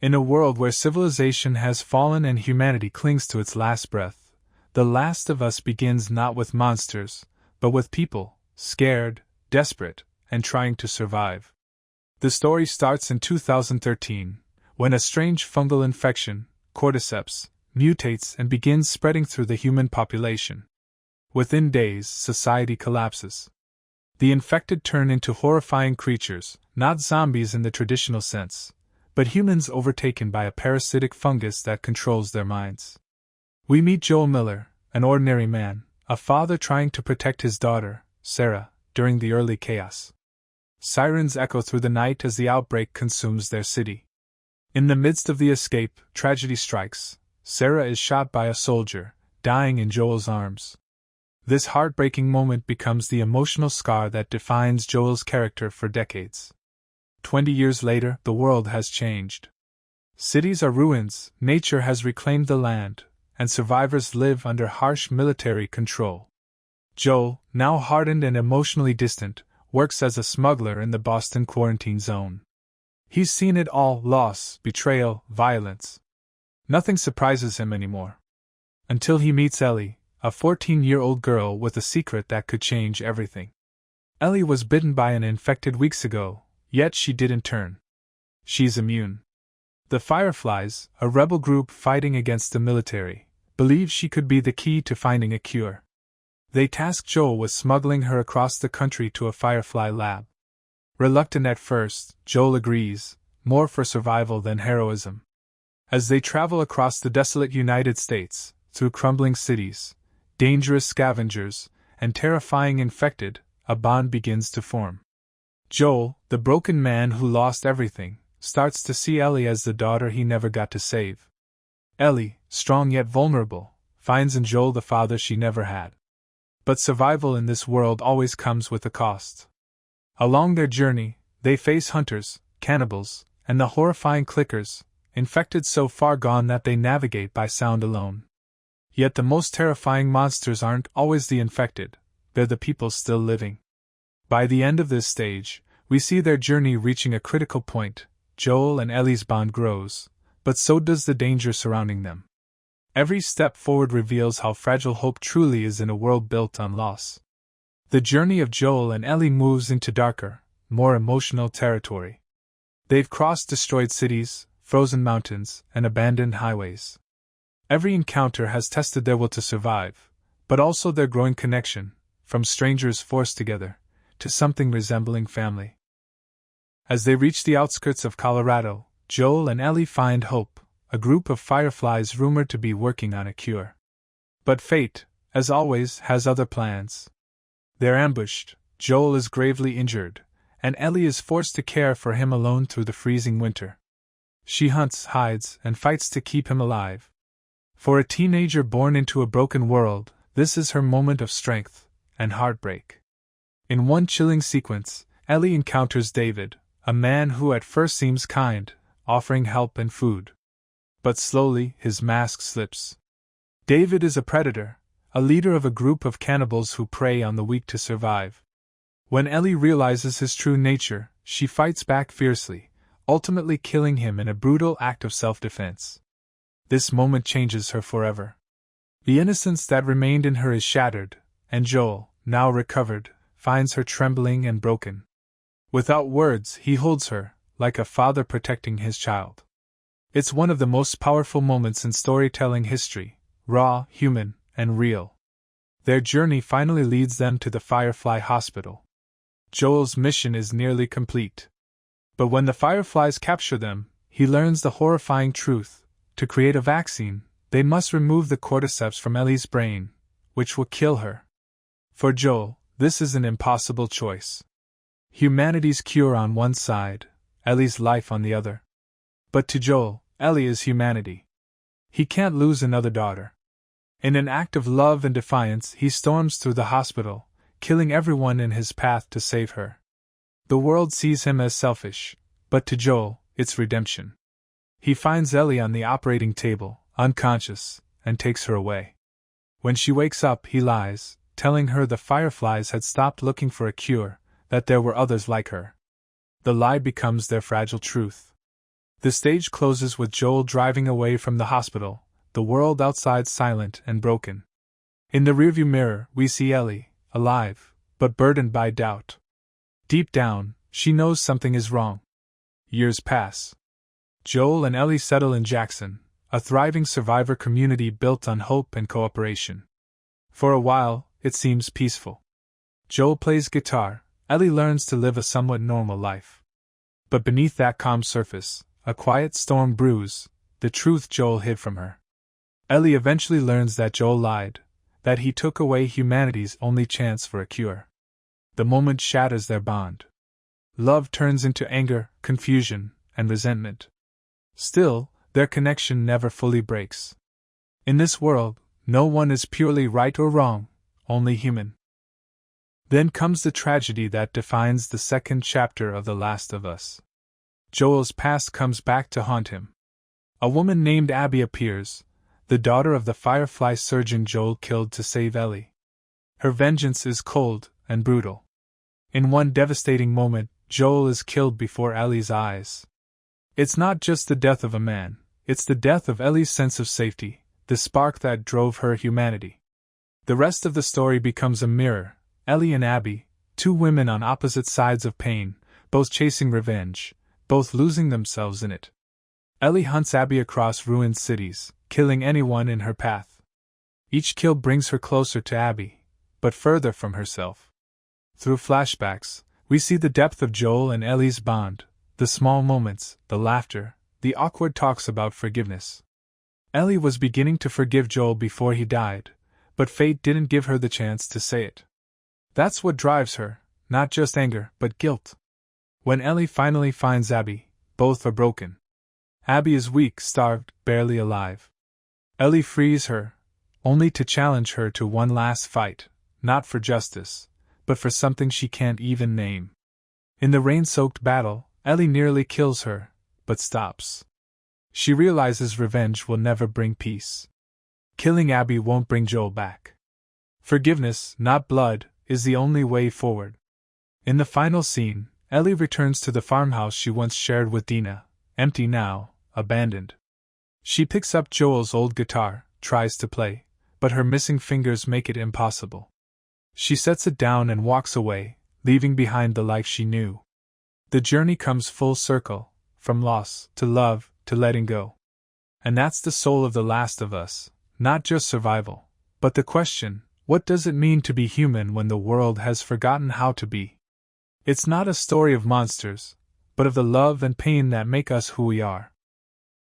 In a world where civilization has fallen and humanity clings to its last breath, The Last of Us begins not with monsters, but with people, scared, desperate, and trying to survive. The story starts in 2013, when a strange fungal infection, Cordyceps, mutates and begins spreading through the human population. Within days, society collapses. The infected turn into horrifying creatures, not zombies in the traditional sense, but humans overtaken by a parasitic fungus that controls their minds. We meet Joel Miller, an ordinary man, a father trying to protect his daughter, Sarah, during the early chaos. Sirens echo through the night as the outbreak consumes their city. In the midst of the escape, tragedy strikes. Sarah is shot by a soldier, dying in Joel's arms. This heartbreaking moment becomes the emotional scar that defines Joel's character for decades. 20 years later, the world has changed. Cities are ruins, nature has reclaimed the land, and survivors live under harsh military control. Joel, now hardened and emotionally distant, works as a smuggler in the Boston quarantine zone. He's seen it all: loss, betrayal, violence. Nothing surprises him anymore. Until he meets Ellie, a 14-year-old girl with a secret that could change everything. Ellie was bitten by an infected weeks ago, yet she didn't turn. She's immune. The Fireflies, a rebel group fighting against the military, believe she could be the key to finding a cure. They task Joel with smuggling her across the country to a Firefly lab. Reluctant at first, Joel agrees, more for survival than heroism. As they travel across the desolate United States, through crumbling cities, dangerous scavengers, and terrifying infected, a bond begins to form. Joel, the broken man who lost everything, starts to see Ellie as the daughter he never got to save. Ellie, strong yet vulnerable, finds in Joel the father she never had. But survival in this world always comes with a cost. Along their journey, they face hunters, cannibals, and the horrifying clickers, infected so far gone that they navigate by sound alone. Yet the most terrifying monsters aren't always the infected, they're the people still living. By the end of this stage, we see their journey reaching a critical point. Joel and Ellie's bond grows, but so does the danger surrounding them. Every step forward reveals how fragile hope truly is in a world built on loss. The journey of Joel and Ellie moves into darker, more emotional territory. They've crossed destroyed cities, frozen mountains, and abandoned highways. Every encounter has tested their will to survive, but also their growing connection, from strangers forced together, to something resembling family. As they reach the outskirts of Colorado, Joel and Ellie find Hope, a group of Fireflies rumored to be working on a cure. But fate, as always, has other plans. They're ambushed, Joel is gravely injured, and Ellie is forced to care for him alone through the freezing winter. She hunts, hides, and fights to keep him alive. For a teenager born into a broken world, this is her moment of strength and heartbreak. In one chilling sequence, Ellie encounters David, a man who at first seems kind, offering help and food. But slowly, his mask slips. David is a predator, a leader of a group of cannibals who prey on the weak to survive. When Ellie realizes his true nature, she fights back fiercely, ultimately killing him in a brutal act of self-defense. This moment changes her forever. The innocence that remained in her is shattered, and Joel, now recovered, finds her trembling and broken. Without words, he holds her, like a father protecting his child. It's one of the most powerful moments in storytelling history, raw, human, and real. Their journey finally leads them to the Firefly Hospital. Joel's mission is nearly complete. But when the Fireflies capture them, he learns the horrifying truth. To create a vaccine, they must remove the cordyceps from Ellie's brain, which will kill her. For Joel, this is an impossible choice. Humanity's cure on one side, Ellie's life on the other. But to Joel, Ellie is humanity. He can't lose another daughter. In an act of love and defiance, he storms through the hospital, killing everyone in his path to save her. The world sees him as selfish, but to Joel, it's redemption. He finds Ellie on the operating table, unconscious, and takes her away. When she wakes up, he lies, telling her the Fireflies had stopped looking for a cure, that there were others like her. The lie becomes their fragile truth. The stage closes with Joel driving away from the hospital, the world outside silent and broken. In the rearview mirror, we see Ellie, alive, but burdened by doubt. Deep down, she knows something is wrong. Years pass. Joel and Ellie settle in Jackson, a thriving survivor community built on hope and cooperation. For a while, it seems peaceful. Joel plays guitar, Ellie learns to live a somewhat normal life. But beneath that calm surface, a quiet storm brews, the truth Joel hid from her. Ellie eventually learns that Joel lied, that he took away humanity's only chance for a cure. The moment shatters their bond. Love turns into anger, confusion, and resentment. Still, their connection never fully breaks. In this world, no one is purely right or wrong, only human. Then comes the tragedy that defines the second chapter of The Last of Us. Joel's past comes back to haunt him. A woman named Abby appears, the daughter of the Firefly surgeon Joel killed to save Ellie. Her vengeance is cold and brutal. In one devastating moment, Joel is killed before Ellie's eyes. It's not just the death of a man, it's the death of Ellie's sense of safety, the spark that drove her humanity. The rest of the story becomes a mirror, Ellie and Abby, two women on opposite sides of pain, both chasing revenge, both losing themselves in it. Ellie hunts Abby across ruined cities, killing anyone in her path. Each kill brings her closer to Abby, but further from herself. Through flashbacks, we see the depth of Joel and Ellie's bond, the small moments, the laughter, the awkward talks about forgiveness. Ellie was beginning to forgive Joel before he died, but fate didn't give her the chance to say it. That's what drives her, not just anger, but guilt. When Ellie finally finds Abby, both are broken. Abby is weak, starved, barely alive. Ellie frees her, only to challenge her to one last fight, not for justice, but for something she can't even name. In the rain-soaked battle, Ellie nearly kills her, but stops. She realizes revenge will never bring peace. Killing Abby won't bring Joel back. Forgiveness, not blood, is the only way forward. In the final scene, Ellie returns to the farmhouse she once shared with Dina, empty now, abandoned. She picks up Joel's old guitar, tries to play, but her missing fingers make it impossible. She sets it down and walks away, leaving behind the life she knew. The journey comes full circle, from loss to love to letting go. And that's the soul of The Last of Us, not just survival, but the question, what does it mean to be human when the world has forgotten how to be? It's not a story of monsters, but of the love and pain that make us who we are.